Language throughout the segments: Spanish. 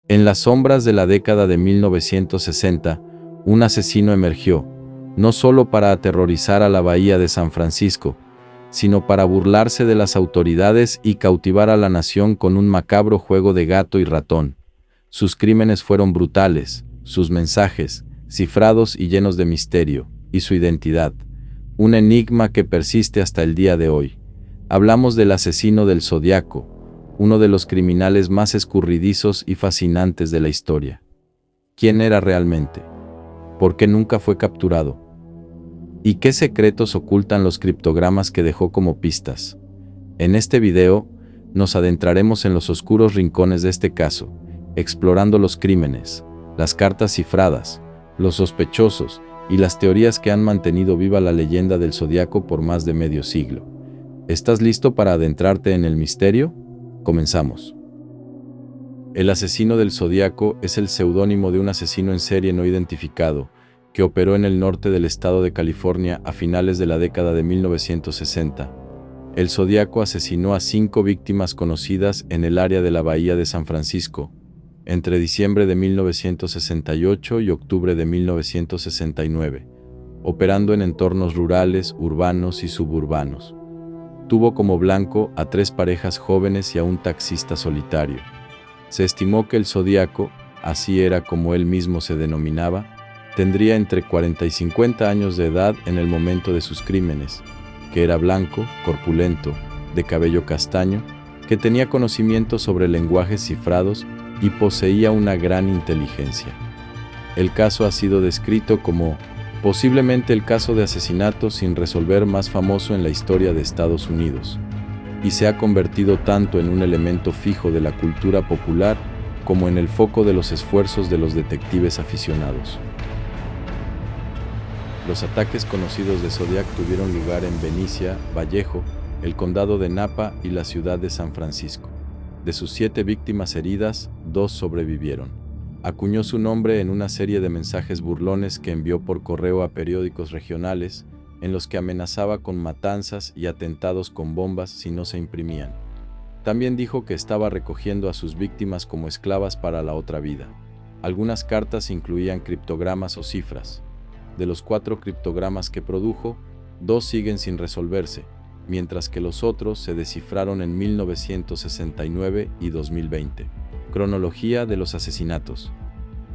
En las sombras de la década de 1960, un asesino emergió, no solo para aterrorizar a la bahía de San Francisco, sino para burlarse de las autoridades y cautivar a la nación con un macabro juego de gato y ratón. Sus crímenes fueron brutales, sus mensajes, cifrados y llenos de misterio, y su identidad, un enigma que persiste hasta el día de hoy. Hablamos del asesino del Zodiaco, uno de los criminales más escurridizos y fascinantes de la historia. ¿Quién era realmente? ¿Por qué nunca fue capturado? ¿Y qué secretos ocultan los criptogramas que dejó como pistas? En este video, nos adentraremos en los oscuros rincones de este caso, explorando los crímenes, las cartas cifradas, los sospechosos y las teorías que han mantenido viva la leyenda del Zodiaco por más de medio siglo. ¿Estás listo para adentrarte en el misterio? Comenzamos. El asesino del Zodiaco es el seudónimo de un asesino en serie no identificado, que operó en el norte del estado de California a finales de la década de 1960. El Zodiaco asesinó a 5 víctimas conocidas en el área de la bahía de San Francisco, entre diciembre de 1968 y octubre de 1969, operando en entornos rurales, urbanos y suburbanos. Tuvo como blanco a 3 parejas jóvenes y a un taxista solitario. Se estimó que el Zodiaco, así era como él mismo se denominaba, tendría entre 40 y 50 años de edad en el momento de sus crímenes, que era blanco, corpulento, de cabello castaño, que tenía conocimiento sobre lenguajes cifrados y poseía una gran inteligencia. El caso ha sido descrito como posiblemente el caso de asesinato sin resolver más famoso en la historia de Estados Unidos, y se ha convertido tanto en un elemento fijo de la cultura popular como en el foco de los esfuerzos de los detectives aficionados. Los ataques conocidos de Zodiac tuvieron lugar en Benicia, Vallejo, el condado de Napa y la ciudad de San Francisco. De sus 7 víctimas heridas, 2 sobrevivieron. Acuñó su nombre en una serie de mensajes burlones que envió por correo a periódicos regionales, en los que amenazaba con matanzas y atentados con bombas si no se imprimían. También dijo que estaba recogiendo a sus víctimas como esclavas para la otra vida. Algunas cartas incluían criptogramas o cifras. De los 4 criptogramas que produjo, 2 siguen sin resolverse, mientras que los otros se descifraron en 1969 y 2020. Cronología de los asesinatos.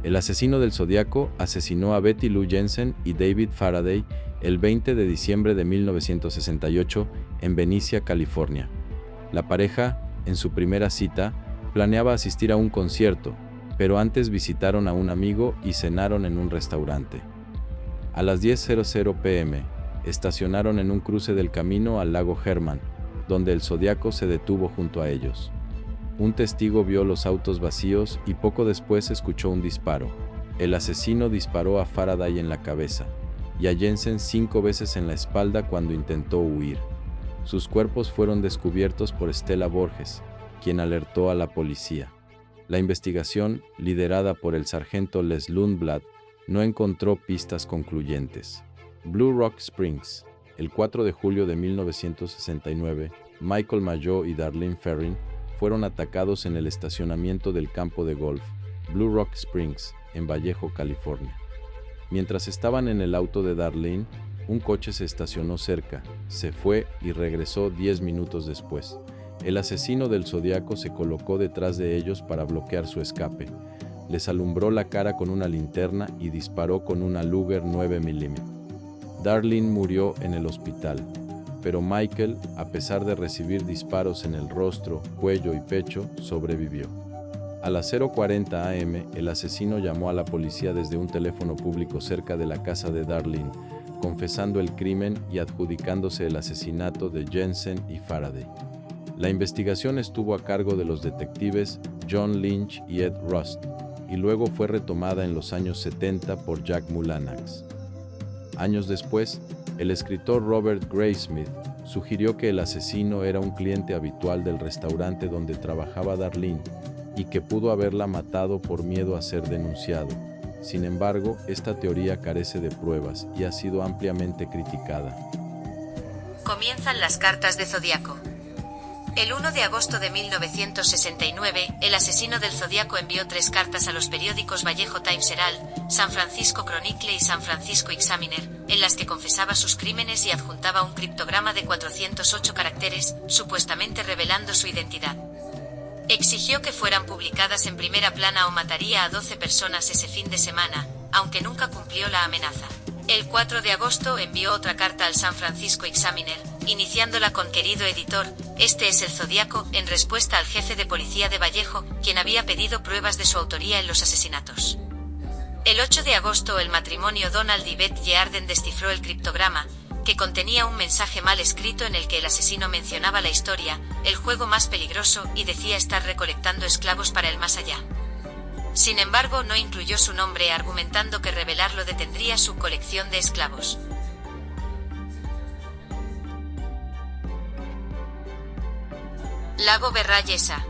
El asesino del Zodiaco asesinó a Betty Lou Jensen y David Faraday el 20 de diciembre de 1968 en Benicia, California. La pareja, en su primera cita, planeaba asistir a un concierto, pero antes visitaron a un amigo y cenaron en un restaurante. A las 10:00 p.m., estacionaron en un cruce del camino al lago Herman, donde el Zodiaco se detuvo junto a ellos. Un testigo vio los autos vacíos y poco después escuchó un disparo. El asesino disparó a Faraday en la cabeza y a Jensen 5 veces en la espalda cuando intentó huir. Sus cuerpos fueron descubiertos por Stella Borges, quien alertó a la policía. La investigación, liderada por el sargento Les Lundblad, no encontró pistas concluyentes. Blue Rock Springs. El 4 de julio de 1969, Michael Mayo y Darlene Ferrin fueron atacados en el estacionamiento del campo de golf Blue Rock Springs, en Vallejo, California. Mientras estaban en el auto de Darlene, un coche se estacionó cerca, se fue y regresó 10 minutos después. El asesino del Zodiaco se colocó detrás de ellos para bloquear su escape. Les alumbró la cara con una linterna y disparó con una Luger 9 mm. Darlene murió en el hospital, pero Michael, a pesar de recibir disparos en el rostro, cuello y pecho, sobrevivió. A las 0:40 am, el asesino llamó a la policía desde un teléfono público cerca de la casa de Darlene, confesando el crimen y adjudicándose el asesinato de Jensen y Faraday. La investigación estuvo a cargo de los detectives John Lynch y Ed Rust, y luego fue retomada en los años 70 por Jack Mullanax. Años después, el escritor Robert Graysmith sugirió que el asesino era un cliente habitual del restaurante donde trabajaba Darlene y que pudo haberla matado por miedo a ser denunciado. Sin embargo, esta teoría carece de pruebas y ha sido ampliamente criticada. Comienzan las cartas de Zodiaco. El 1 de agosto de 1969, el asesino del Zodíaco envió 3 cartas a los periódicos Vallejo Times Herald, San Francisco Chronicle y San Francisco Examiner, en las que confesaba sus crímenes y adjuntaba un criptograma de 408 caracteres, supuestamente revelando su identidad. Exigió que fueran publicadas en primera plana o mataría a 12 personas ese fin de semana, aunque nunca cumplió la amenaza. El 4 de agosto envió otra carta al San Francisco Examiner, iniciándola con "Querido editor, este es el Zodíaco", en respuesta al jefe de policía de Vallejo, quien había pedido pruebas de su autoría en los asesinatos. El 8 de agosto el matrimonio Donald y Beth Yearden descifró el criptograma, que contenía un mensaje mal escrito en el que el asesino mencionaba la historia, el juego más peligroso, y decía estar recolectando esclavos para el más allá. Sin embargo, no incluyó su nombre, argumentando que revelarlo detendría su colección de esclavos. Lago Berrayesa.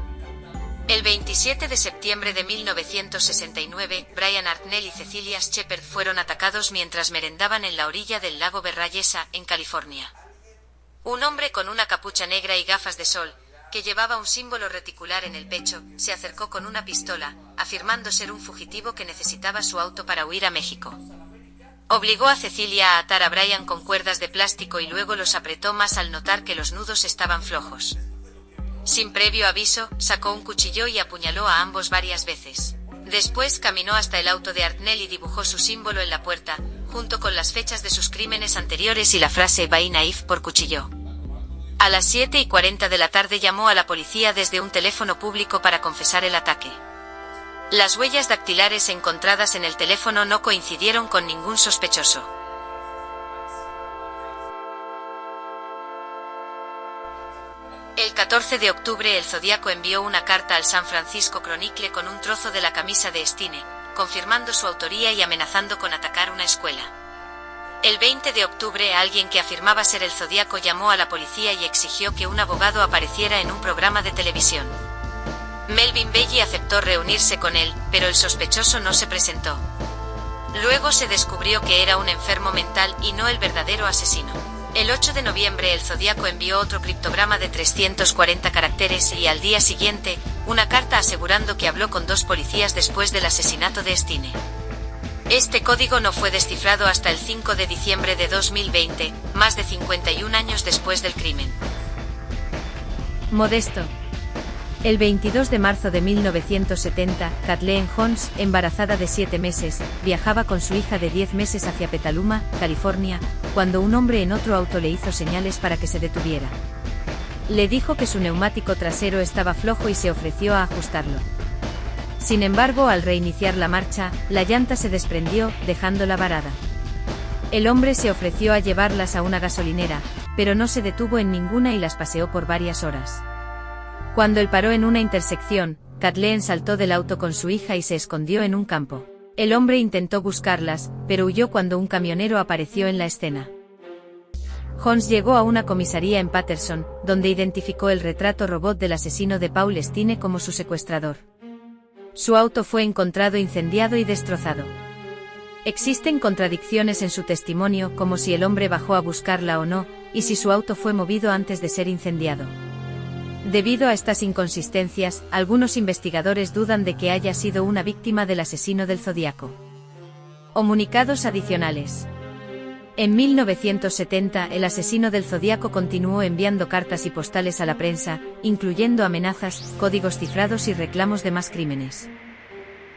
El 27 de septiembre de 1969, Brian Hartnell y Cecilia Shepard fueron atacados mientras merendaban en la orilla del lago Berrayesa, en California. Un hombre con una capucha negra y gafas de sol, que llevaba un símbolo reticular en el pecho, se acercó con una pistola, afirmando ser un fugitivo que necesitaba su auto para huir a México. Obligó a Cecilia a atar a Brian con cuerdas de plástico y luego los apretó más al notar que los nudos estaban flojos. Sin previo aviso, sacó un cuchillo y apuñaló a ambos varias veces. Después caminó hasta el auto de Hartnell y dibujó su símbolo en la puerta, junto con las fechas de sus crímenes anteriores y la frase "Buy knife" por cuchillo. A las 7:40 de la tarde llamó a la policía desde un teléfono público para confesar el ataque. Las huellas dactilares encontradas en el teléfono no coincidieron con ningún sospechoso. El 14 de octubre el Zodíaco envió una carta al San Francisco Chronicle con un trozo de la camisa de Stine, confirmando su autoría y amenazando con atacar una escuela. El 20 de octubre alguien que afirmaba ser el Zodíaco llamó a la policía y exigió que un abogado apareciera en un programa de televisión. Melvin Belli aceptó reunirse con él, pero el sospechoso no se presentó. Luego se descubrió que era un enfermo mental y no el verdadero asesino. El 8 de noviembre el Zodíaco envió otro criptograma de 340 caracteres y al día siguiente, una carta asegurando que habló con 2 policías después del asesinato de Stine. Este código no fue descifrado hasta el 5 de diciembre de 2020, más de 51 años después del crimen. Modesto. El 22 de marzo de 1970, Kathleen Jones, embarazada de 7 meses, viajaba con su hija de 10 meses hacia Petaluma, California, cuando un hombre en otro auto le hizo señales para que se detuviera. Le dijo que su neumático trasero estaba flojo y se ofreció a ajustarlo. Sin embargo, al reiniciar la marcha, la llanta se desprendió, dejándola varada. El hombre se ofreció a llevarlas a una gasolinera, pero no se detuvo en ninguna y las paseó por varias horas. Cuando él paró en una intersección, Kathleen saltó del auto con su hija y se escondió en un campo. El hombre intentó buscarlas, pero huyó cuando un camionero apareció en la escena. Jones llegó a una comisaría en Patterson, donde identificó el retrato robot del asesino de Paul Stine como su secuestrador. Su auto fue encontrado incendiado y destrozado. Existen contradicciones en su testimonio, como si el hombre bajó a buscarla o no, y si su auto fue movido antes de ser incendiado. Debido a estas inconsistencias, algunos investigadores dudan de que haya sido una víctima del asesino del Zodíaco. Comunicados adicionales. En 1970, el asesino del Zodíaco continuó enviando cartas y postales a la prensa, incluyendo amenazas, códigos cifrados y reclamos de más crímenes.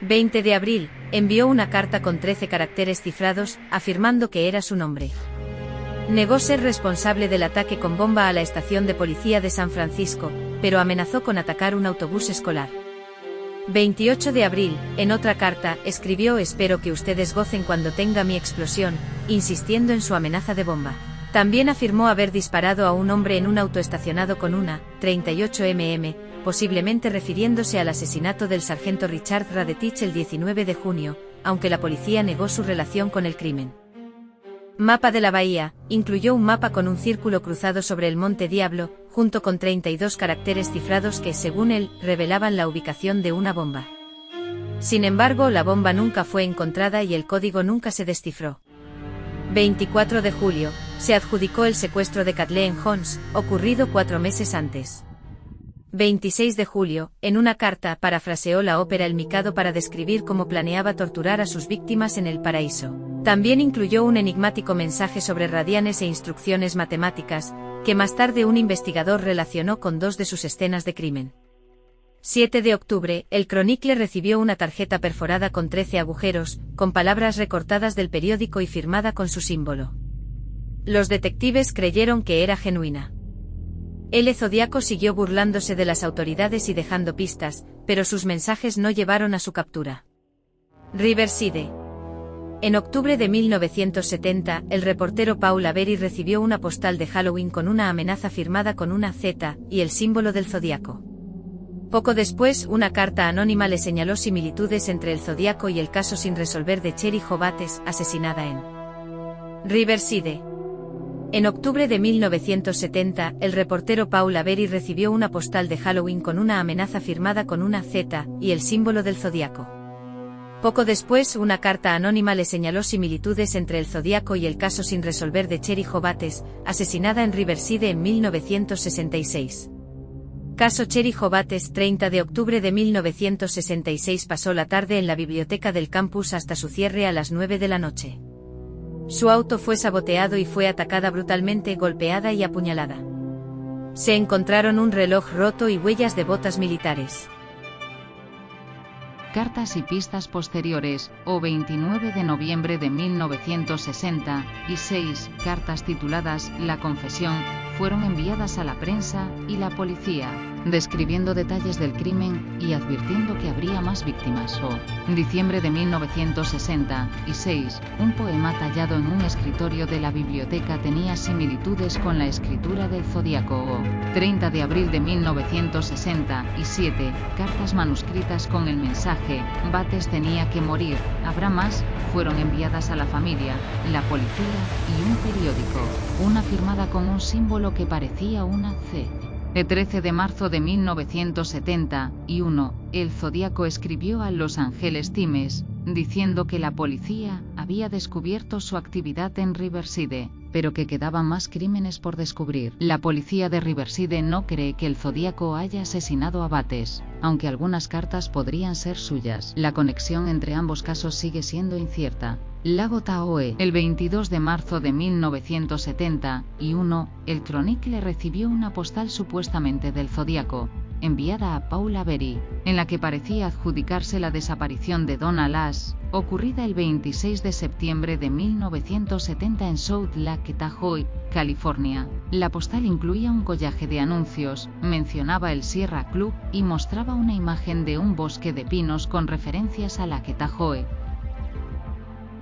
20 de abril, envió una carta con 13 caracteres cifrados, afirmando que era su nombre. Negó ser responsable del ataque con bomba a la estación de policía de San Francisco, pero amenazó con atacar un autobús escolar. 28 de abril, en otra carta, escribió: "Espero que ustedes gocen cuando tenga mi explosión", insistiendo en su amenaza de bomba. También afirmó haber disparado a un hombre en un auto estacionado con una 38 mm, posiblemente refiriéndose al asesinato del sargento Richard Radetich el 19 de junio, aunque la policía negó su relación con el crimen. Mapa de la bahía, incluyó un mapa con un círculo cruzado sobre el Monte Diablo, junto con 32 caracteres cifrados que, según él, revelaban la ubicación de una bomba. Sin embargo, la bomba nunca fue encontrada y el código nunca se descifró. 24 de julio, se adjudicó el secuestro de Kathleen Jones, ocurrido 4 meses antes. 26 de julio, en una carta, parafraseó la ópera El Mikado para describir cómo planeaba torturar a sus víctimas en el paraíso. También incluyó un enigmático mensaje sobre radianes e instrucciones matemáticas, que más tarde un investigador relacionó con 2 de sus escenas de crimen. 7 de octubre, el Chronicle recibió una tarjeta perforada con 13 agujeros, con palabras recortadas del periódico y firmada con su símbolo. Los detectives creyeron que era genuina. El Zodiaco siguió burlándose de las autoridades y dejando pistas, pero sus mensajes no llevaron a su captura. Riverside. En octubre de 1970, el reportero Paul Avery recibió una postal de Halloween con una amenaza firmada con una Z y el símbolo del Zodiaco. Poco después, una carta anónima le señaló similitudes entre el Zodiaco y el caso sin resolver de Cherry Jobates, asesinada en Riverside. En octubre de 1970, el reportero Paul Avery recibió una postal de Halloween con una amenaza firmada con una Z y el símbolo del Zodiaco. Poco después, una carta anónima le señaló similitudes entre el Zodiaco y el caso sin resolver de Cherry Jobates, asesinada en Riverside en 1966. Caso Cherry Jobates. 30 de octubre de 1966 pasó la tarde en la biblioteca del campus hasta su cierre a las 9 de la noche. Su auto fue saboteado y fue atacada brutalmente, golpeada y apuñalada. Se encontraron un reloj roto y huellas de botas militares. Cartas y pistas posteriores, o 29 de noviembre de 1966, cartas tituladas La Confesión, fueron enviadas a la prensa y la policía, describiendo detalles del crimen y advirtiendo que habría más víctimas. O diciembre de 1966, un poema tallado en un escritorio de la biblioteca tenía similitudes con la escritura del Zodiaco. O 30 de abril de 1967, cartas manuscritas con el mensaje Bates tenía que morir, habrá más, fueron enviadas a la familia, la policía y un periódico, una firmada con un símbolo que parecía una C. El 13 de marzo de 1971, el Zodiaco escribió a Los Angeles Times, diciendo que la policía había descubierto su actividad en Riverside, pero que quedaban más crímenes por descubrir. La policía de Riverside no cree que el Zodiaco haya asesinado a Bates, aunque algunas cartas podrían ser suyas. La conexión entre ambos casos sigue siendo incierta. Lago Tahoe. El 22 de marzo de 1971, el Chronicle recibió una postal supuestamente del Zodiaco, enviada a Paul Avery, en la que parecía adjudicarse la desaparición de Donna Lass, ocurrida el 26 de septiembre de 1970 en South Lake Tahoe, California. La postal incluía un collaje de anuncios, mencionaba el Sierra Club y mostraba una imagen de un bosque de pinos con referencias a Lake Tahoe.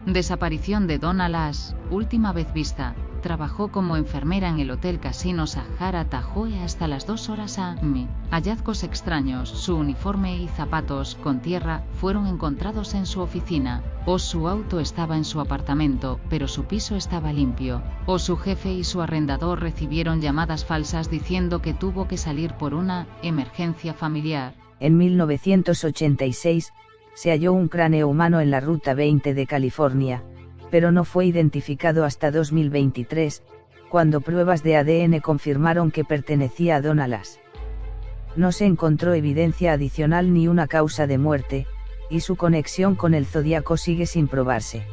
Desaparición de Donna Lass, última vez vista. Trabajó como enfermera en el Hotel Casino Sahara Tahoe hasta las 2 horas a.m. Hallazgos extraños, su uniforme y zapatos con tierra fueron encontrados en su oficina. O su auto estaba en su apartamento, pero su piso estaba limpio. O su jefe y su arrendador recibieron llamadas falsas diciendo que tuvo que salir por una emergencia familiar. En 1986, se halló un cráneo humano en la Ruta 20 de California, pero no fue identificado hasta 2023, cuando pruebas de ADN confirmaron que pertenecía a Donna Lass. No se encontró evidencia adicional ni una causa de muerte, y su conexión con el Zodiaco sigue sin probarse.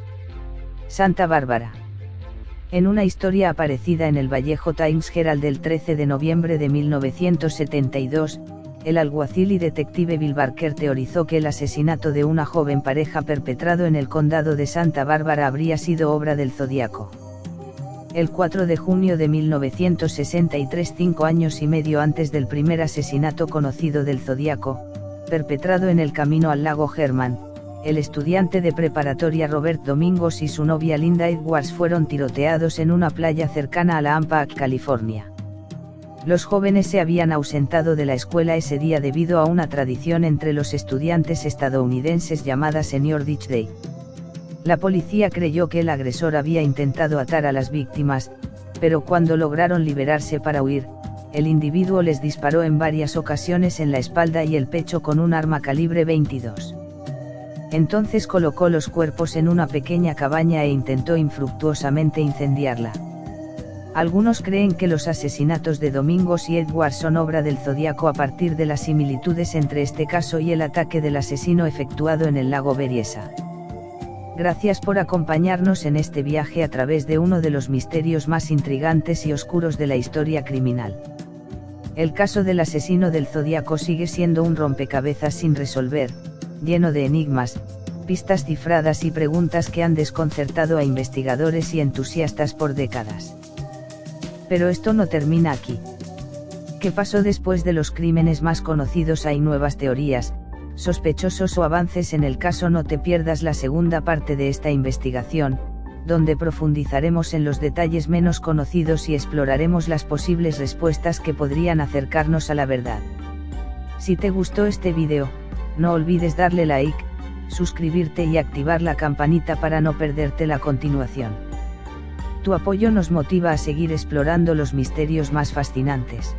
Santa Bárbara. En una historia aparecida en el Vallejo Times Herald del 13 de noviembre de 1972, el alguacil y detective Bill Barker teorizó que el asesinato de una joven pareja perpetrado en el condado de Santa Bárbara habría sido obra del Zodiaco. El 4 de junio de 1963, 5 años y medio antes del primer asesinato conocido del Zodiaco, perpetrado en el camino al lago Herman, el estudiante de preparatoria Robert Domingos y su novia Linda Edwards fueron tiroteados en una playa cercana a la Ampac, California. Los jóvenes se habían ausentado de la escuela ese día debido a una tradición entre los estudiantes estadounidenses llamada Senior Ditch Day. La policía creyó que el agresor había intentado atar a las víctimas, pero cuando lograron liberarse para huir, el individuo les disparó en varias ocasiones en la espalda y el pecho con un arma calibre 22. Entonces colocó los cuerpos en una pequeña cabaña e intentó infructuosamente incendiarla. Algunos creen que los asesinatos de Domingos y Edward son obra del Zodíaco a partir de las similitudes entre este caso y el ataque del asesino efectuado en el lago Berryessa. Gracias por acompañarnos en este viaje a través de uno de los misterios más intrigantes y oscuros de la historia criminal. El caso del asesino del Zodíaco sigue siendo un rompecabezas sin resolver, lleno de enigmas, pistas cifradas y preguntas que han desconcertado a investigadores y entusiastas por décadas. Pero esto no termina aquí. ¿Qué pasó después de los crímenes más conocidos? Hay nuevas teorías, sospechosos o avances en el caso. No te pierdas la segunda parte de esta investigación, donde profundizaremos en los detalles menos conocidos y exploraremos las posibles respuestas que podrían acercarnos a la verdad. Si te gustó este video, no olvides darle like, suscribirte y activar la campanita para no perderte la continuación. Tu apoyo nos motiva a seguir explorando los misterios más fascinantes.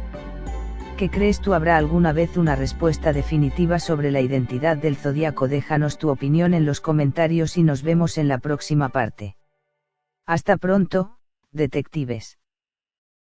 ¿Qué crees tú? ¿Habrá alguna vez una respuesta definitiva sobre la identidad del Zodíaco? Déjanos tu opinión en los comentarios y nos vemos en la próxima parte. Hasta pronto, detectives.